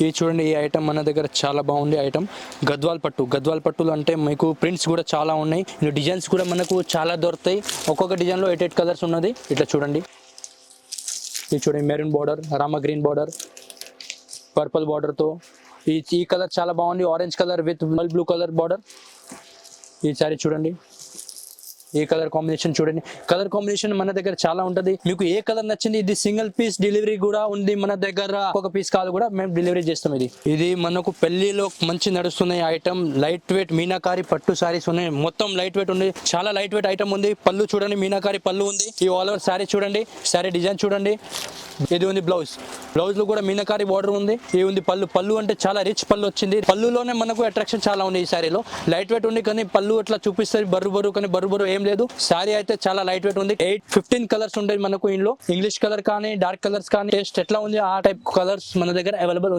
ఇది చూడండి, ఈ ఐటమ్ మన దగ్గర చాలా బాగుంది ఐటమ్. గద్వాల్ పట్టులు అంటే మీకు ప్రింట్స్ కూడా చాలా ఉన్నాయి. డిజైన్స్ కూడా మనకు చాలా దొరుకుతాయి. ఒక్కొక్క డిజైన్లో 8 కలర్స్ ఉన్నది. ఇట్లా చూడండి, ఇది చూడండి మెరూన్ బార్డర్, రామా గ్రీన్ బార్డర్, పర్పుల్ బార్డర్తో. ఈ కలర్ చాలా బాగుంది, orange colour with blue colour border. ఈ సారీ చూడండి, ఈ కలర్ కాంబినేషన్ చూడండి. కలర్ కాంబినేషన్ మన దగ్గర చాలా ఉంటది. మీకు ఏ కలర్ నచ్చింది, ఇది సింగిల్ పీస్ డెలివరీ కూడా ఉంది మన దగ్గర. ఒక పీస్ కాల్ కూడా మేము డెలివరీ చేస్తాం. ఇది మనకు పెళ్లిలో మంచి నడుస్తున్న ఐటమ్. లైట్ వెయిట్ మీనాకారి పట్టు సారీస్ ఉన్నాయి. మొత్తం లైట్ వెయిట్ ఉంది, చాలా లైట్ వెయిట్ ఐటమ్ ఉంది. పళ్ళు చూడండి, మీనాకారి పళ్ళు ఉంది. ఈ ఆల్ ఓవర్ సారీ చూడండి, సారీ డిజైన్ చూడండి. ఇది ఉంది బ్లౌజ్ లో కూడా మీనాకారి బార్డర్ ఉంది. ఇది ఉంది పళ్ళు అంటే చాలా రిచ్ పళ్ళు వచ్చింది. పళ్ళులోనే మనకు అట్రాక్షన్ చాలా ఉంది. ఈ సారీలో లైట్ వెయిట్ ఉంది, కానీ పళ్ళు అట్లా చూపిస్తారు బరువు, కానీ బరువు ఏం లేదు. సారీ అయితే చాలా లైట్ వెయిట్ ఉంది. 15 కలర్స్ ఉంటాయి మనకు ఇందులో. ఇంగ్లీష్ కలర్ కానీ డార్క్ కలర్స్ కానీ టేస్ట్ ఎట్లా ఉంది ఆ టైప్ కలర్స్ మన దగ్గర అవైలబుల్ ఉంది.